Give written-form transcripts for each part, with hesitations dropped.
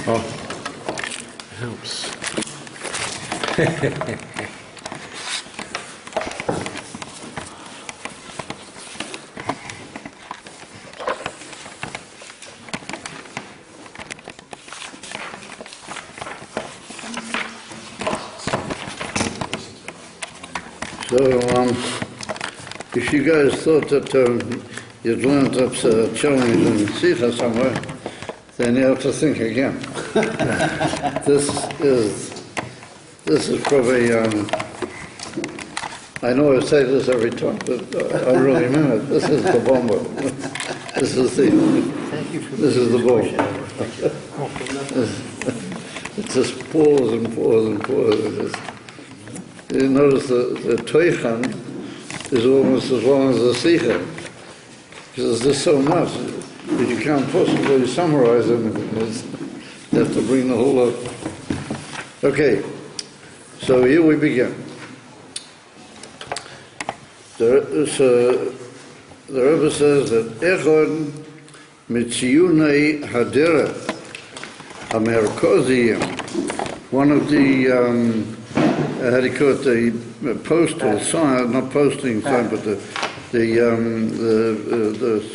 Oh, helps. So, if you guys thought that you'd learned up challenge in Sikha somewhere, then you have to think again. This is probably, I know I say this every time, but I really mean it. This is the bomber. This is the bomb. It just pours and pours and pours. You notice the Toichan is almost as long as the Sikha, because there's just so much that you can't possibly summarize anything. You have to bring the whole lot. Okay, so here we begin. The Rebbe says that Echad Mitziyunei Hadera Amerkoziyim, one of the how do you call it, the postal sign, not posting sign, but the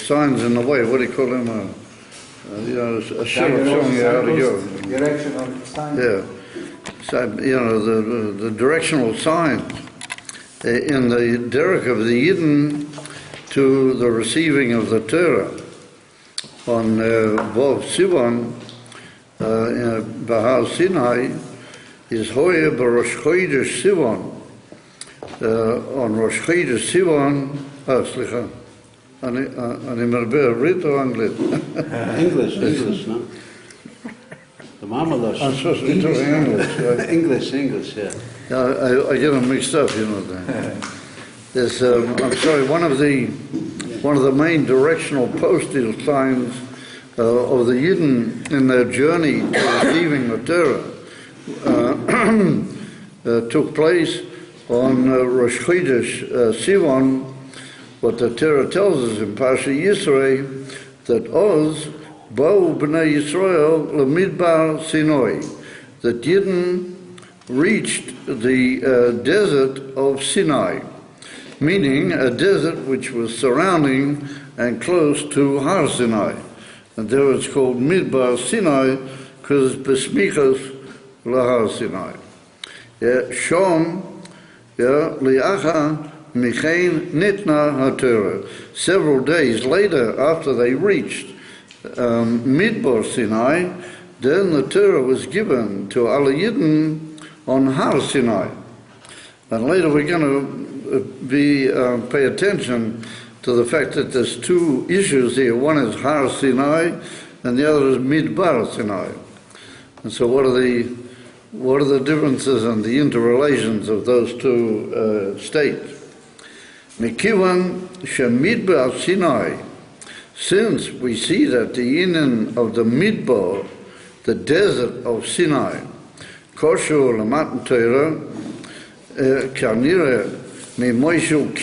signs in the way, what do you call them? A shiur showing you how to go. Directional sign. Yeah. So, the directional signs in the derek of the Yidden to the receiving of the Torah on Vov Sivan, Bahar Sinai, is Hoya Rosh Chodesh Sivan. On Rosh Chodesh Sivan, slicha, אני מרבה עברית או אנגלית? English, no? The marmalade. I'm supposed to be talking English, right? English, yeah. Yeah, I get them mixed up, you know. There's, I'm sorry, one of the main directional postal signs of the Yidden in their journey to receiving the Torah took place on Rosh Chodesh Sivan. What the Torah tells us in Parashas Yisrei, that Oz Ba'u B'nai Yisrael Lemidbar Sinai, that Yidden reached the desert of Sinai, meaning a desert which was surrounding and close to Har Sinai. And there it's called Midbar Sinai because it's Besmichas Lahar Sinai. Shom, Liacha Michain Nitna HaTorah. Several days later, after they reached Midbar Sinai, then the Torah was given to Al Yidden on Har Sinai. And later we're going to pay attention to the fact that there's two issues here. One is Har Sinai, and the other is Midbar Sinai. And so what are the differences and the interrelations of those two states? Mekivan Shemidbar Sinai, since we see that the inyan of the Midbar, the desert of Sinai, Kosher Lamatan Torah, Kanira Moshe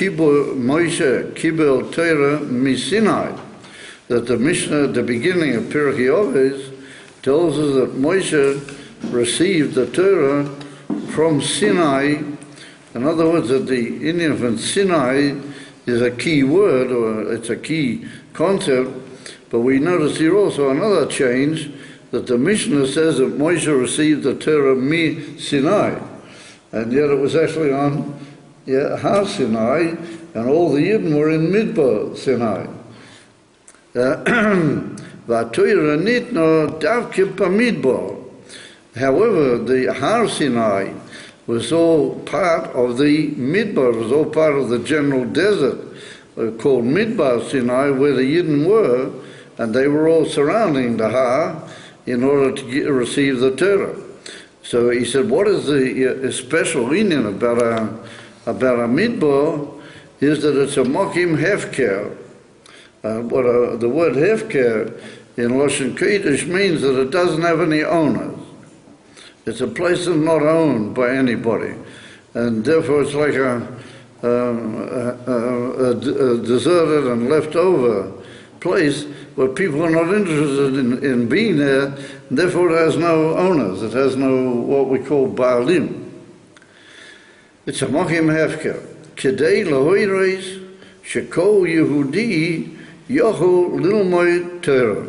Kibel Torah Sinai, that the Mishnah at the beginning of Pirkei Avos tells us that Moshe received the Torah from Sinai. In other words, that the inyan from Sinai is a key word, or it's a key concept, but we notice here also another change, that the Mishnah says that Moshe received the Torah mi Sinai, and yet it was actually on Har Sinai, and all the Yidden were in Midbar Sinai. However, the Har Sinai was all part of the Midbar, was all part of the general desert called Midbar Sinai, where the Yidden were, and they were all surrounding the Har in order to receive the Torah. So he said, what is the special inyan about a Midbar is that it's a Mokim Hefker. The word Hefker in Lashon Kodesh means that it doesn't have any owners. It's a place that's not owned by anybody, and therefore it's like a deserted and left over place but people are not interested in being there, and therefore it has no owners, it has no what we call Baalim. It's a Mochim Hefker. Kedei lahoireis shekol Yehudi yochel lilmoid Torah.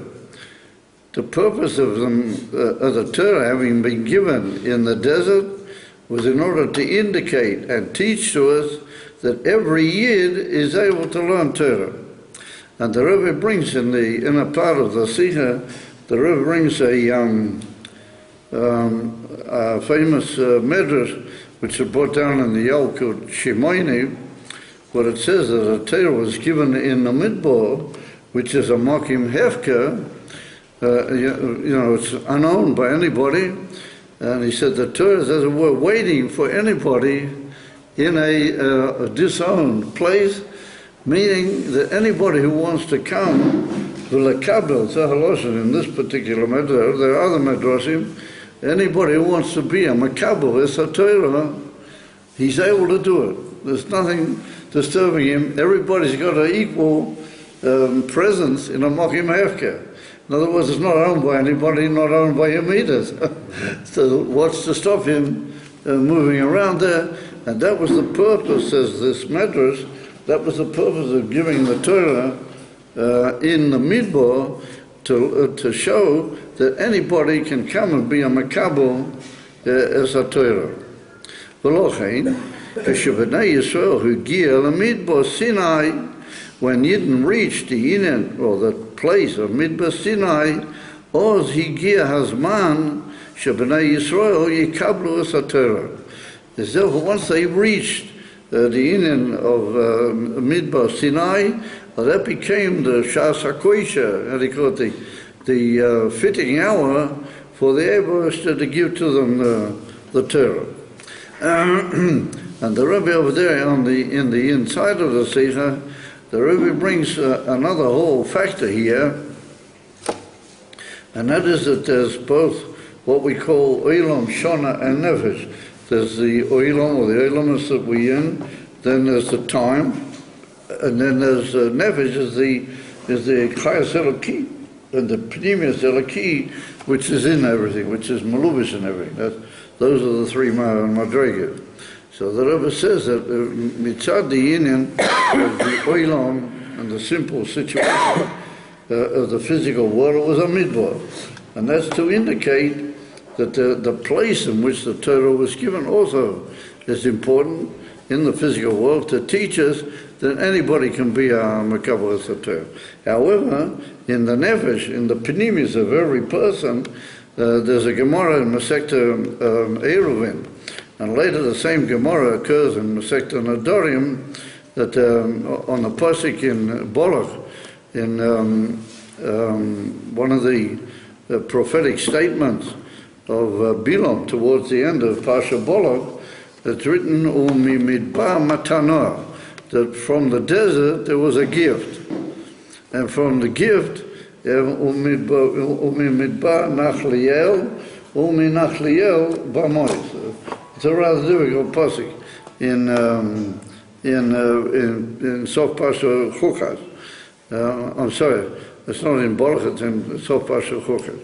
The purpose of the Torah having been given in the desert was in order to indicate and teach to us that every Yid is able to learn Torah. And the Rebbe brings in the inner part of the Sikha, the Rebbe brings a famous medrash which is brought down in the Yalkut Shimoini, where it says that the Torah was given in the Midbar, which is a Mokim Hefker. It's unknown by anybody. And he said the Torah is, as it were, waiting for anybody in a disowned place, meaning that anybody who wants to come to Lekabel Zahaloshin in this particular madrash, there are other madrashim, anybody who wants to be a Makabel is a Torah, he's able to do it. There's nothing disturbing him. Everybody's got an equal presence in a Mokim Hefker. In other words, it's not owned by anybody, not owned by him either. So what's to stop him moving around there? And that was the purpose, says this Medrash, that was the purpose of giving the Torah in the Midbar to show that anybody can come and be a Makabel as a Torah. V'lochein, k'shebnei Yisrael hu gia l'Midbar Sinai, when Yidden reached the Inen, or the place of Midbar Sinai, Oz Higia Hazman, Shebnei Yisrael Yikablu as a Torah. Therefore, once they reached the Inen of Midbar Sinai, that became the Shas HaKoisha, how do you call it, the fitting hour for the Eberster to give to them the Torah. And the Rebbe over there in the inside of the Sikha, the Rebbe brings another whole factor here, and that is that there's both what we call Olam, Shona, and Nefesh. There's the Olam, or the Olamus that we're in, then there's the time, and then there's Nefesh is the Chayas Eloki, and the Pneumius Eloki, which is in everything, which is Malubish in everything. Those are the three Madrigas. So the Rebbe says that mitzad the Inyan of the Olam and the simple situation of the physical world was a midbar. And that's to indicate that the place in which the Torah was given also is important in the physical world to teach us that anybody can be a Makabel as a Torah. However, in the Nefesh, in the Pneumius of every person, there's a Gemara in Masechta Eruvin. And later the same Gemara occurs in Masechta Nadorim, that on the Pasuk in Bolach, in one of the prophetic statements of Bilam towards the end of Pasha Bolach, it's written, Umi Midbar Matana, that from the desert there was a gift. And from the gift, Umi Midbar Nachliel, Umi Nachliel Bamois. It's a rather difficult pasuk in Sof Pasha Chukas. I'm sorry, it's not in Bolach, it's in Sof Pasha Chukas.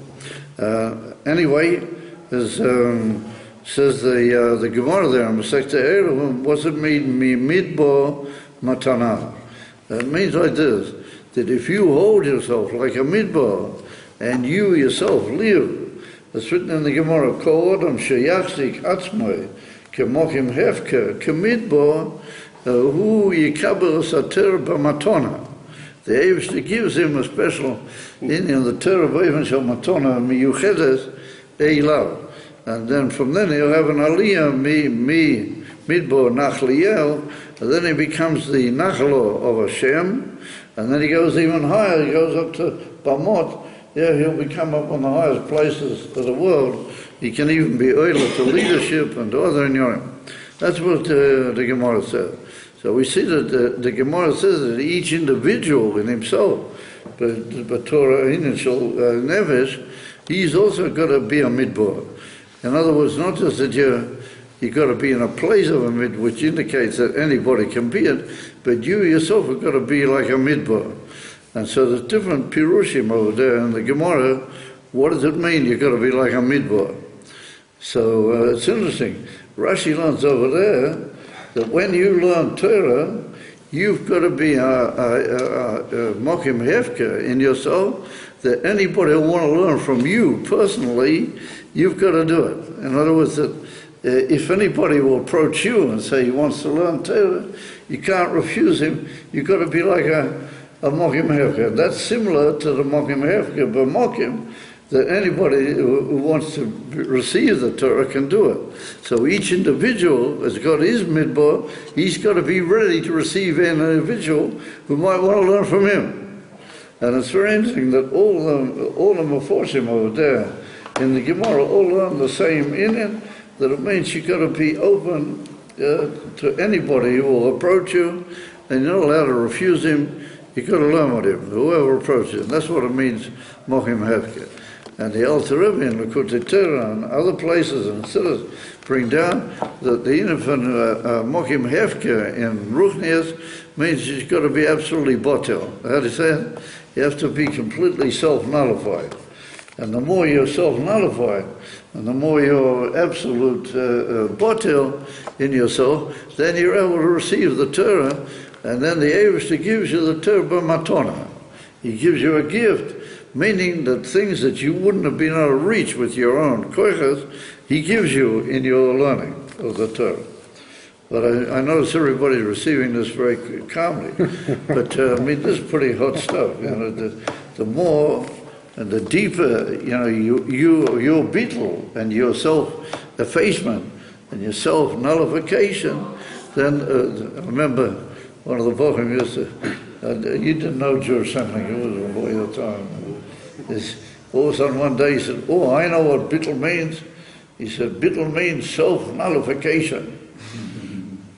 Anyway, as says the Gemara there in Masechta Eruvin, what's it mean, mi midbar matana? It means like this, that if you hold yourself like a midbar, and you yourself live, it's written in the Gemara, Kol Adam sheyachzik atzmai kemochim hefker kemidbar hu yikabel sater b'matona. The Eibishter gives him a special in the Torah v'evan shel matona miyuchedes eilav. And then from then he'll have an aliyah midbar nachliel, and then he becomes the nachlo of Hashem, and then he goes even higher, he goes up to Bamot. Yeah, he'll become up on the highest places of the world. He can even be oiler to leadership and to other inyarim. That's what the Gemara says. So we see that the Gemara says that each individual in himself, but Torah initial Nefesh, he's also got to be a midbar. In other words, not just that you've got to be in a place of a mid, which indicates that anybody can be it, but you yourself have got to be like a midbar. And so there's different pirushim over there in the Gemara. What does it mean? You've got to be like a midbar. So it's interesting. Rashi learns over there that when you learn Torah, you've got to be a mokim hefker in yourself, that anybody who want to learn from you personally, you've got to do it. In other words, that if anybody will approach you and say he wants to learn Torah, you can't refuse him. You've got to be like a mokim hefker. That's similar to the mokim hefker, but mokim, that anybody who wants to receive the Torah can do it. So each individual has got his midbar. He's got to be ready to receive an individual who might want to learn from him. And it's very interesting that all the Meforshim over there in the Gemara all learn the same in it, that it means you've got to be open to anybody who will approach you, and you're not allowed to refuse him. You've got to learn with him, whoever approaches him. That's what it means, mochim hefker. And the Alter Rebbe in Likutei Torah and other places and cities bring down that the infant mochim hefker in Ruchnias means you've got to be absolutely botel. How do you say it? You have to be completely self-nullified. And the more you're self-nullified, and the more you're absolute botel in yourself, then you're able to receive the Torah, and then the Eivishter gives you the Torah b'matona. He gives you a gift, meaning that things that you wouldn't have been able to reach with your own koiches, he gives you in your learning of the Torah. But I notice everybody's receiving this very calmly. But I mean, this is pretty hot stuff. You know, the more and the deeper, you know, your bittul and your self-effacement and your self-nullification, then I remember one of the Bochum used to, you didn't know Jewish something, it was a boy at the time. All of a sudden one day he said, oh, I know what bittul means. He said, bittul means self-nullification.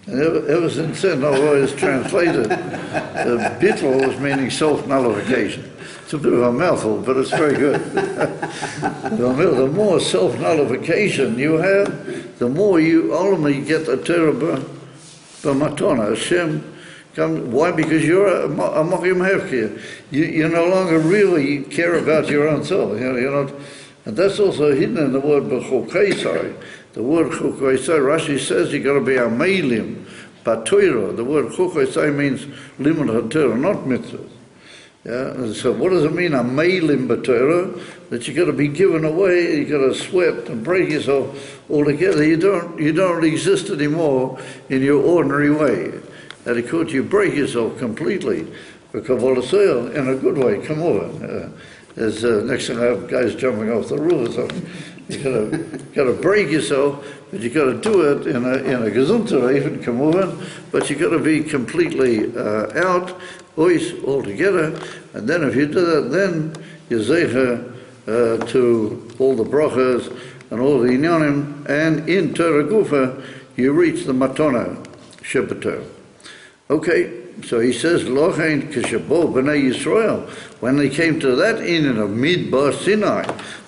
And ever since then, although it's translated, bittul is meaning self-nullification. It's a bit of a mouthful, but it's very good. The more self-nullification you have, the more you ultimately get the Torah b'matona. Hashem comes. Why? Because you're a mochim hefker. You no longer really care about your own self. You know, you're not, and that's also hidden in the word Behukosai. The word Behukosai, Rashi says you got to be a meilim, b'Torah. The word Behukosai means limud haTorah, not mitzvahs. Yeah, and so what does it mean, a meilim b'Torah? That you got to be given away, you got to sweat and break yourself altogether. You don't exist anymore in your ordinary way. And of course you break yourself completely. Because in a good way, come over. There's next thing I have guys jumping off the roof or something. You got to break yourself, but you got to do it in a gesundter even, come over. But you got to be completely out, ois altogether. And then if you do that, then you're zeicher to all the brachas and all the inyanim, and in Torah Gufa you reach the matona shebetor. Okay. So he says, Lochein kishabo b'nei Yisrael, when they came to that inyan of Midbar Sinai,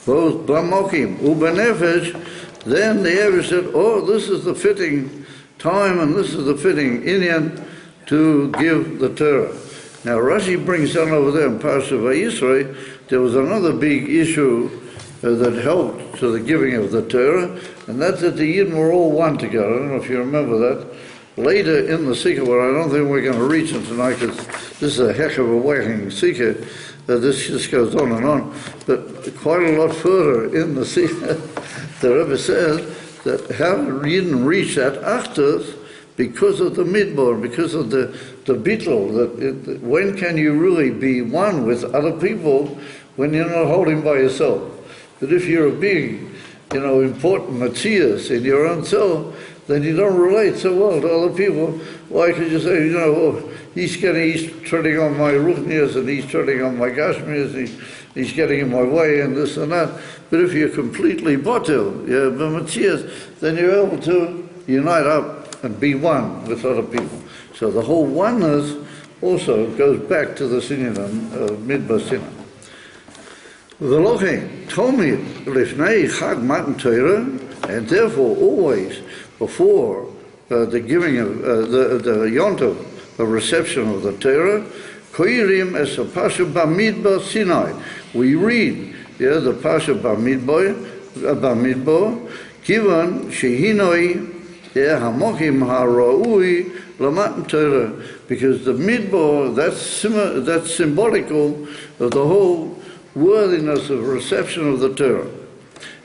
both b'mokim u'b'nefesh, then the Eivishter said, oh, this is the fitting time and this is the fitting inyan to give the Torah. Now Rashi brings down over there in parashas Vayisrei, there was another big issue that helped to the giving of the Torah, and that's that the Yidden were all one together. I don't know if you remember that. Later in the Sikha, where I don't think we're going to reach it tonight, because this is a heck of a whacking Sikha, this just goes on and on, but quite a lot further in the Sikha, the Rebbe says that how you didn't reach that Achtas because of the Midbar, because of the bittul, that when can you really be one with other people when you're not holding by yourself? But if you're a big, important Matthias in your own self, then you don't relate so well to other people. Why could you say, he's treading on my ruchnias and he's treading on my gashmias, he's getting in my way and this and that. But if you're completely botel, you're b'matzias, then you're able to unite up and be one with other people. So the whole oneness also goes back to the Sinyan of Midbar Sinai. V'lochein, Tomid, Lifnei Chag Matan Torah, and therefore always before the giving of the Yontov, the reception of the Torah, Koirim es a Pasha Bamidbar Sinai. We read, the Pasha Bamidbar, Kivan Shehinoi, Hamokim Haraui, Lamatan Torah, because the Midbar, that's symbolical of the whole worthiness of reception of the Torah.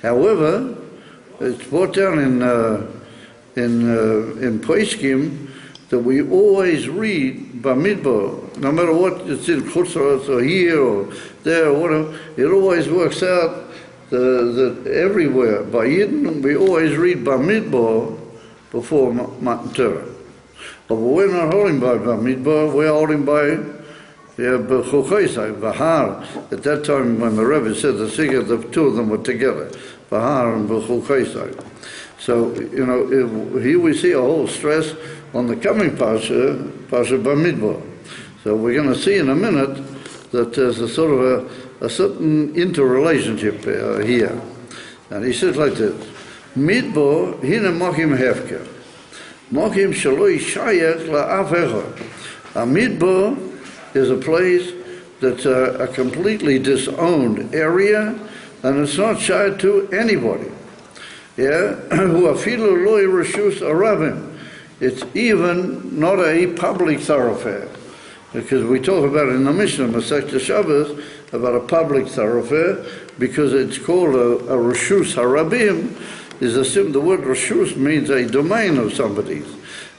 However, it's brought down in Poskim that we always read Bamidbar, no matter what it's in Chutzros or here or there or whatever, it always works out that everywhere. By Yidden, we always read Bamidbar before Matan Torah. But we're not holding by Bamidbar, we're holding by Behukosai, Bahar. At that time when the Rebbe said the Sikha, the two of them were together, Bahar and Behukosai. So, here we see a whole stress on the coming Pasha Bamidbar. So we're going to see in a minute that there's a sort of a certain interrelationship here. And he says like this, Midbar hina mochim hefker. Mochim shaloi shayach la'af echad. A Midbar is a place that's a completely disowned area, and it's not shy to anybody. Who afilu loy reshus arabim. It's even not a public thoroughfare, because we talk about in the Mishnah, Masechta Shabbos, about a public thoroughfare, because it's called a reshus harabim. The word reshus means a domain of somebody's.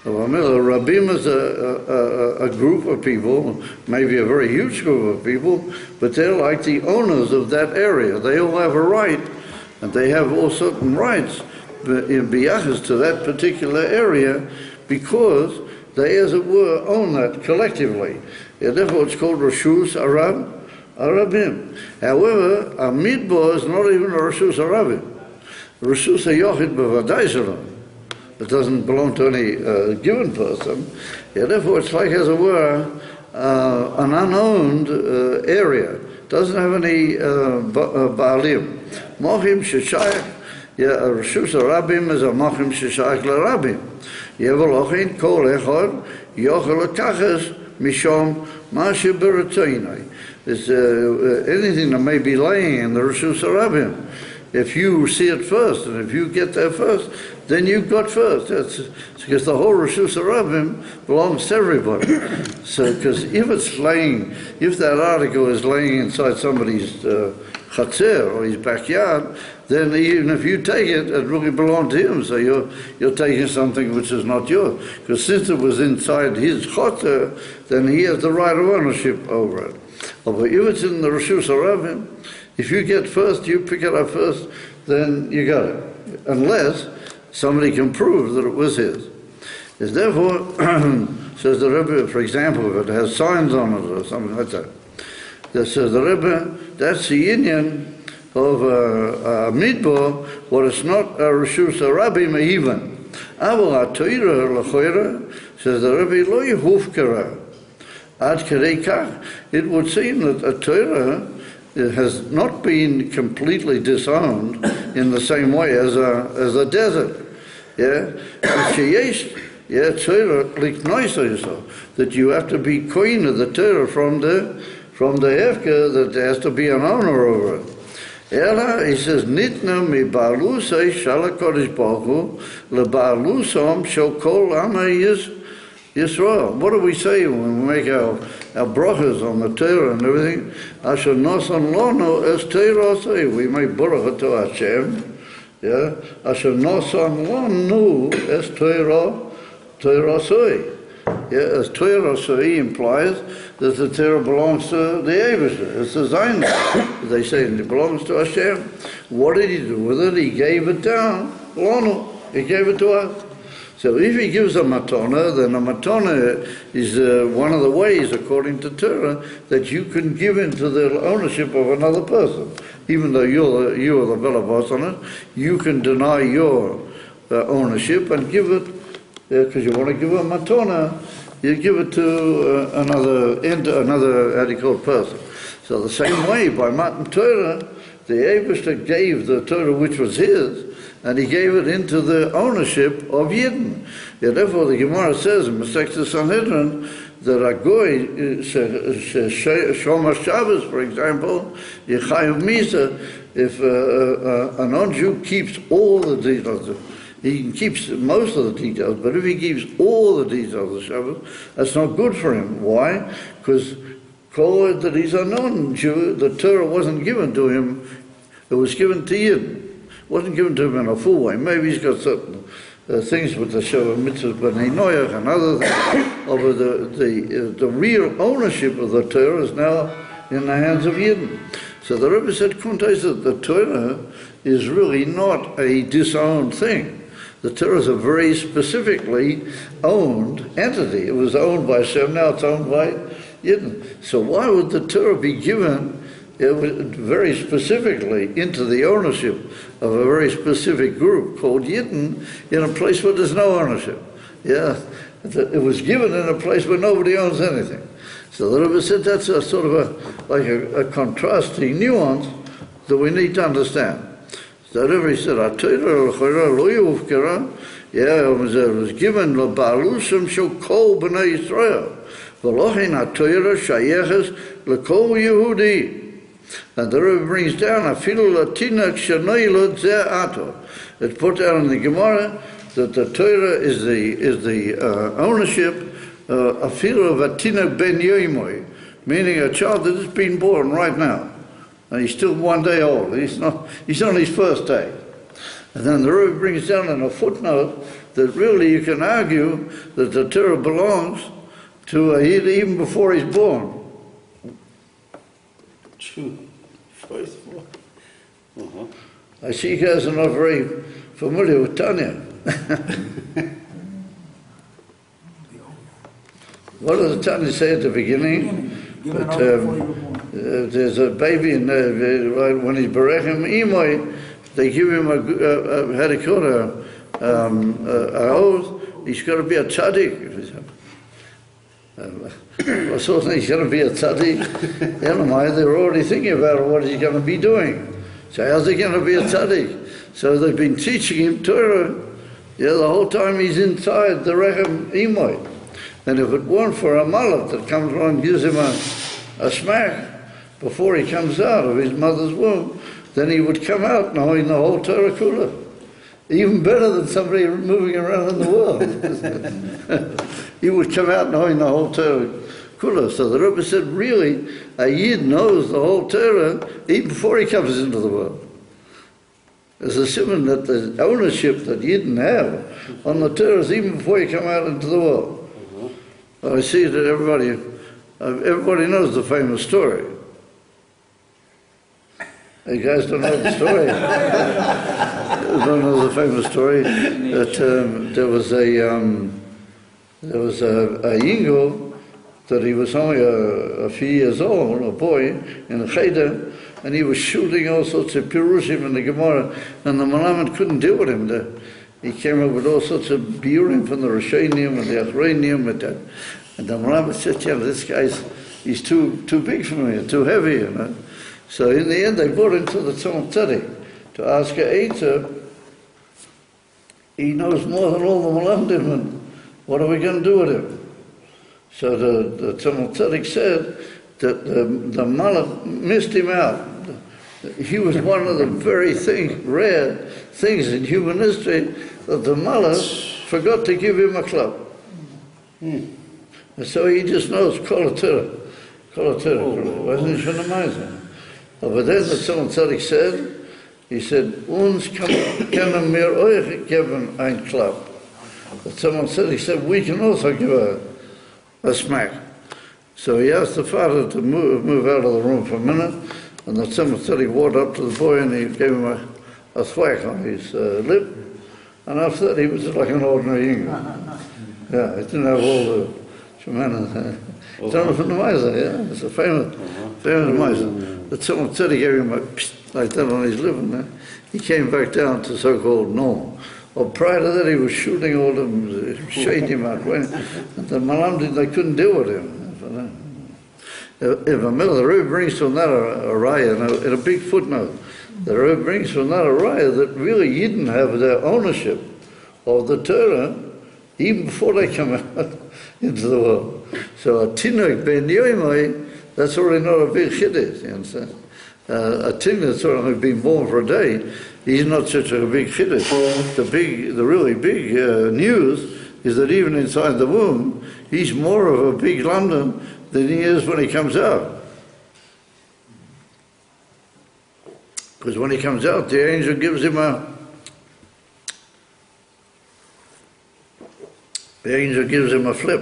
Rabim is a group of people, maybe a very huge group of people, but they're like the owners of that area. They all have a right, and they have all certain rights in biyachas to that particular area, because they, as it were, own that collectively. Therefore, it's called Reshus Arabim. However, a Midbar is not even a Reshus Arabim. Reshus HaYochid B'Vadai Shalom. It doesn't belong to any given person. Therefore, it's like, as it were, an unowned area. It doesn't have any Baalim. Mochim Sheshayach, Reshus Arabim is a Mochim Sheshayach L'Arabim. Yevolochin kol echad yochel lekachas mishom mashe beretzainai. It's anything that may be laying in the Reshus Harabim. If you see it first, and if you get there first, then you got first. That's because the whole Reshus Harabim belongs to everybody. So, because if that article is laying inside somebody's chatzer or his backyard, then even if you take it, it really belongs to him. So you're taking something which is not yours. Because since it was inside his chatzer, then he has the right of ownership over it. But if it's in the Reshus Harabim, if you get first, you pick it up first, then you got it. Unless somebody can prove that it was his. It's therefore, says the Rebbe, for example, if it has signs on it or something like that, that says the Rebbe, that's the union of a midbar, what it's not a Reshus Harabim even. Aval ha'toira l'choira, says the Rebbe, lo yehufkara. Ad kedei kach. It would seem that a Torah has not been completely disowned in the same way as a desert. That you have to be queen of the Torah from the Hefker, that there has to be an owner over it. Ela, he says, Nitna mi ba'alusay shala kodesh baruch hu leba'alusom shel kol amay Yisrael. What do we say when we make our brachas on the Torah and everything? Asher nosan lono es Torah say. We make bracha to Hashem. Asher nosan lono es Torah say. As Torah say implies that the Torah belongs to the Eibusher. It's the Zayin. They say it belongs to Hashem. What did he do with it? He gave it down. Lono. He gave it to us. So if he gives a matana, then a matana is one of the ways, according to Torah, that you can give into the ownership of another person. Even though you're the belabos on it, you can deny your ownership and give it, because you want to give a matana, you give it to another, how do you call it, person. So the same way, by Matan Torah, the Eibusher gave the Torah which was his, and he gave it into the ownership of Yidden. Therefore, the Gemara says in Masechta Sanhedrin that a goy, Shomer Shabbos, for example, Yechayev Misa, if a non-Jew keeps all the details, he keeps most of the details, but if he keeps all the details of Shabbos, that's not good for him. Why? Because that he's a non-Jew, the Torah wasn't given to him, it was given to Yidden. It wasn't given to him in a full way. Maybe he's got certain things with the Sheva Mitzvah, B'nai Noach and other things, the real ownership of the Torah is now in the hands of Yidden. So the Rebbe said, Kuntais, that the Torah is really not a disowned thing. The Torah is a very specifically owned entity. It was owned by Hashem, now it's owned by Yidden. So why would the Torah be given very specifically into the ownership of a very specific group called Yidden in a place where there's no ownership? Yeah, it was given in a place where nobody owns anything. So the Rebbe said that's a sort of a contrasting nuance that we need to understand. So the Rebbe said, yeah, it was given l'balusim shel kol b'nai Yisrael, v'lochin ha'Torah shayeches l'kol Yehudi. And the Rebbe brings down afilu latinach shenoilod zeh ato. It's put down in the Gemara that the Torah is the ownership afilu of a tinach ben yoimoy, meaning a child that has been born right now, and he's still 1 day old. He's on his first day. And then the Rebbe brings down in a footnote that really you can argue that the Torah belongs to a Yid even before he's born. I see you guys are not very familiar with Tanya. What does the Tanya say at the beginning? But, there's a baby in there, when he's Berechem Imoy, they give him a oath, he's got to be a tzaddik. He's going to be a tzaddik. They're already thinking about what he's going to be doing. So how's he going to be a tzaddik? So they've been teaching him Torah, the whole time he's inside the Rechem Imoy. And if it weren't for a malach that comes along and gives him a smack before he comes out of his mother's womb, then he would come out knowing the whole Torah Kula. Even better than somebody moving around in the world. He would come out knowing the whole Torah Kula. So the Rebbe said, really, a Yid knows the whole Torah even before he comes into the world. There's a simon that the ownership that Yidden have on the Torah is even before you come out into the world. I see that everybody knows the famous story. You guys don't know the story? You don't know the famous story that there was a yingo that he was only a few years old, a boy in a cheder, and he was shooting all sorts of pirushim in the Gemara, and the Malamed couldn't deal with him. He came up with all sorts of biurim from the Rishonim and the Achronim, and the Malamed said, this he's too big for me, too heavy, So in the end, they brought him to the Tzemach Tzedek to ask a Eitzah. He knows more than all the Malamedim, and what are we going to do with him? So the Tzemach Tzedek said that the Malach missed him out. He was one of the very rare things in human history that the Malach forgot to give him a club. And so he just knows Kol HaTorah. Wasn't it amazing? But then the Tzemach Tzedek said, he said, uns können wir euch geben ein Klapp. The Tzemach Tzedek said, we can also give a smack. So he asked the father to move out of the room for a minute, and the Tzemach Tzedek walked up to the boy and he gave him a thwack on his lip, and after that he was just like an ordinary English. Yeah, he didn't have all the tremendous... Jonathan the Miser, it's a famous Miser. The Tzemach Tzedek gave him a psst, like that on his lip, and he came back down to so-called normal. Well, prior to that, he was shooting all them, shading him out, and the Malamdim, they couldn't deal with him. If a middle, the Rebbe brings from that a raya, in a big footnote, the Rebbe brings from that a raya that really Yidden have their ownership of the Torah even before they come out into the world. So a tinuk ben yoimai, that's already not a big chiddush, you understand? A tin that's only been born for a day, he's not such a big chiddush. The really big news is that even inside the womb, he's more of a big London than he is when he comes out. Because when he comes out, the angel gives him a flip.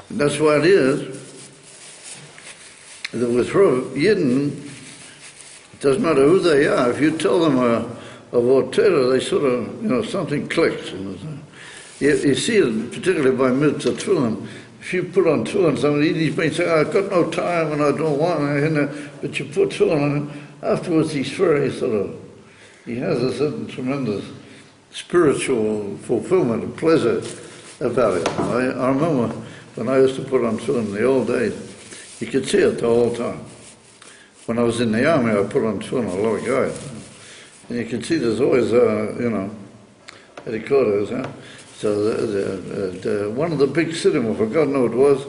And that's why it is that with Yidden, it doesn't matter who they are, if you tell them a word Torah, they sort of, something clicks. You see it particularly by mitzvah tefillin. If you put on tefillin, somebody's been saying, I've got no time and I don't want, but you put tefillin on him, afterwards he has a certain tremendous spiritual fulfillment and pleasure about it. I remember when I used to put on tefillin in the old days, you could see it the whole time. When I was in the army, I put on tefillin a lot of guys. And you can see there's always, headquarters, huh? So one of the big citim, I forgot who it was,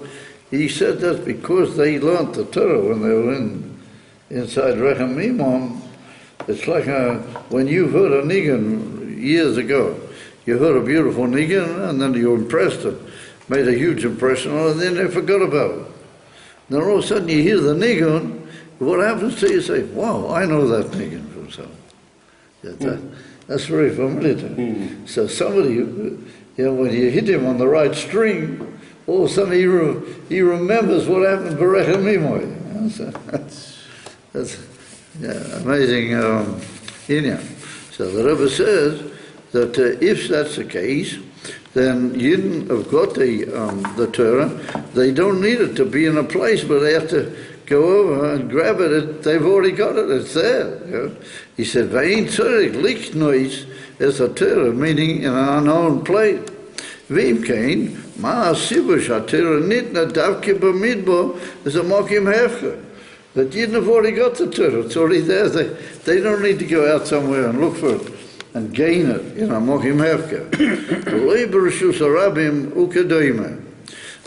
he said that because they learnt the Torah when they were inside Rechem Imam, it's like when you heard a nigun years ago, you heard a beautiful nigun and then you impressed it, made a huge impression on it, and then they forgot about it. Then all of a sudden you hear the nigun, what happens to you? You say, wow, I know that nigun from something. That's very familiar to me. So somebody, when you hit him on the right string, all of a sudden he remembers what happened for Rechem Imam. So that's amazing inya. So the Rebbe says that if that's the case, then Yidden have got the Torah. They don't need it to be in a place, but they have to go over and grab it. They've already got it. It's there. He said, "Ve'in tzorich liknois es a Torah," meaning in an unknown place. Ve'im kein ma hasiba she'aTorah nitna davke b'midbar es a mokim hefker. That Yidden have already got the Torah. It's already there. They don't need to go out somewhere and look for it and gain it. Mokim hefker. Loi b'reshus harabim ukedoimah.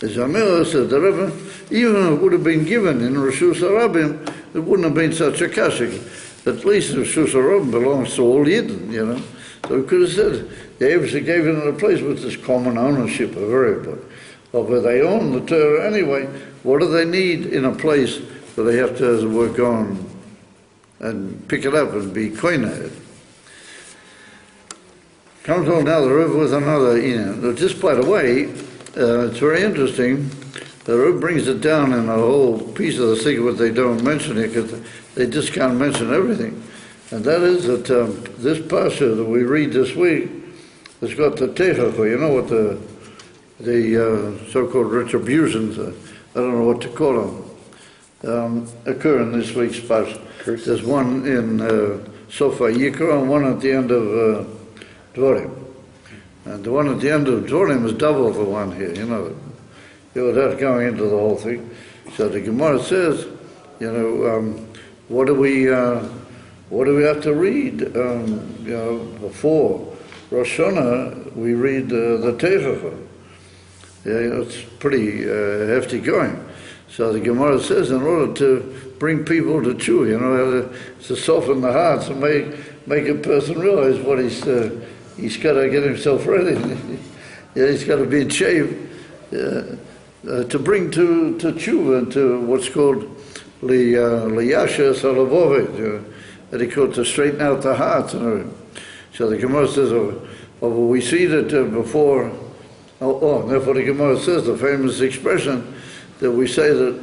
As Amir said, the Rebbe, even if it would have been given in Reshus Harabim, it wouldn't have been such a kashik. At least Reshus Harabim belongs to all Yidden, So we could have said, they obviously gave it in a place with this common ownership of everybody. But where they own the Torah anyway, what do they need in a place where they have to work on and pick it up and be koined? Comes on now the Rebbe with another, just by the way, it's very interesting. The Rebbe brings it down in a whole piece of the secret they don't mention it because they just can't mention everything. And that is that this parashas that we read this week has got the techacha, what the so-called retributions, I don't know what to call them, occur in this week's parashas. There's one in Sofa Yikra and one at the end of Dvorim. And the one at the end of Dvorim is double the one here, without going into the whole thing. So the Gemara says, what do we have to read? Before Rosh Hashanah, we read the Teichacha. It's pretty hefty going. So the Gemara says, in order to bring people to chew, to soften the hearts and make a person realize what he's got to get himself ready. He's got to be in shape to bring to tshuva, to what's called liyasha salavovit, that he called to straighten out the hearts and everything. So the Gemara says, we see that before. Therefore the Gemara says the famous expression that we say that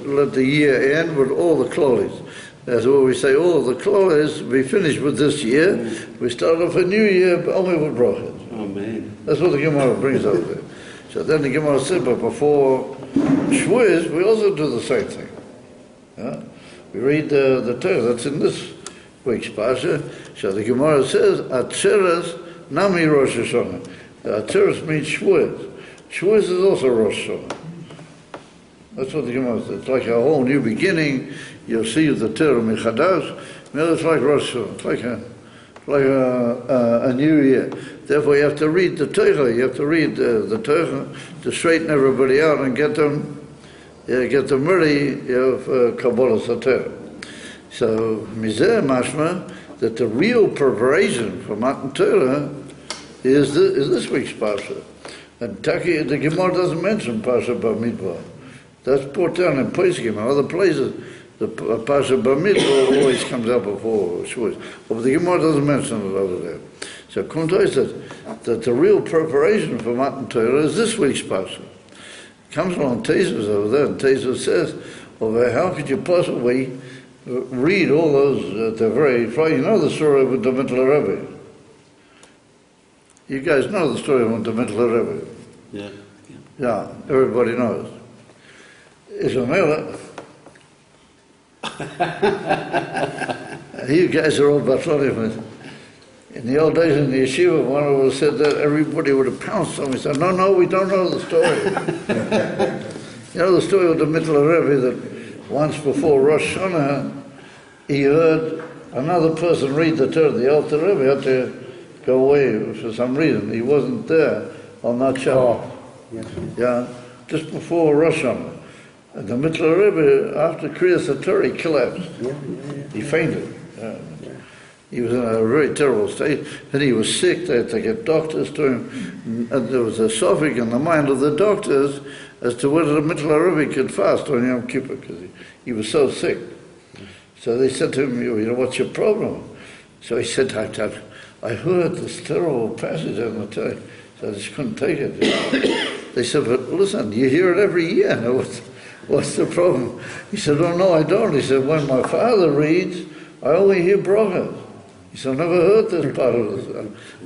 let the year end with all the klolis. That's what we say, all the klolis, we finish with this year, we start off a new year, but only with brachas. Amen. That's what the Gemara brings out there. So then the Gemara said, but before Shavuos, we also do the same thing. We read the Torah, that's in this week's Pasha. So the Gemara says, Atzeres Nami Rosh Hashanah. Atzeres means Shavuos. Shavuos is also Rosh Hashanah. That's what the Gemara says. It's like a whole new beginning. You'll see the Torah Michadash. It's like Rosh Hashanah. It's like like a new year. Therefore, you have to read the Torah. You have to read the Torah to straighten everybody out and get them ready for Kabbalah Torah. So, Mizeh mashma that the real preparation for Matan Torah is this week's parsha. And Taki, the Gemara doesn't mention Parsha Bamidbar. That's put down in Pesachim and other places. The Parsha Bamidbar always comes up before Shavuos. But the Gemara doesn't mention it over there. So Kuntai said that the real preparation for Matan Torah is this week's parsha. Comes along Tezus over there, and Tezus says, well, how could you possibly read all those, they're very frightening. You know the story with the Mittler Rebbe? You guys know the story with the Mittler Rebbe? Yeah. Yeah, everybody knows. It's a miller. You guys are all Batlonim. In the old days in the yeshiva, one of us said that everybody would have pounced on me. He said, no, we don't know the story. You know the story of the Mittler Rebbe that once before Rosh Hashanah, he heard another person read the Torah. The Alter Rebbe had to go away for some reason. He wasn't there on that Shabbat. Yeah, just before Rosh Hashanah. And the Mittler Rebbe, after Kriyas Torah, he collapsed. He fainted. He was in a very terrible state, and he was sick. They had to get doctors to him, and there was a suffix in the mind of the doctors as to whether the Mittler Rebbe could fast on Yom Kippur, because he was so sick. So they said to him, you know, what's your problem? So he said, I heard this terrible passage on the Torah, so I just couldn't take it. They said, but listen, you hear it every year. Now, what's the problem? He said, oh, no, I don't. He said, when my father reads, I only hear brachas. He said, I've never heard this part of this.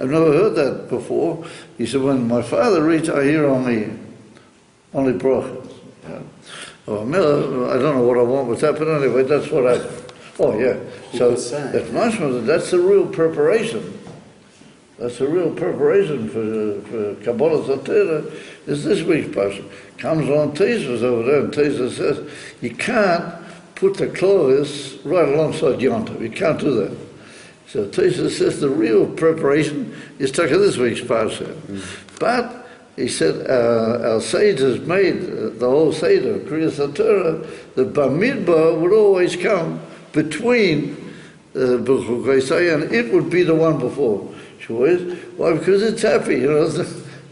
I've never heard that before. He said, when my father reads, I hear only brachas. Yeah. Oh, Miller, I don't know what I want with that, but anyway, that's what I... Oh, yeah. So that's the real preparation. That's the real preparation for Kabbalah Torah, is this week's parsha. Comes on Tezus over there, and Tezus says, you can't put the clothes right alongside Yontav. You can't do that. So Tezus says the real preparation is taken this week's parsha. But he said our sages made the whole seder of Kriyas Torah. The Bamidbar would always come between Behukosai, and it would be the one before. Why? Because it's happy, you know.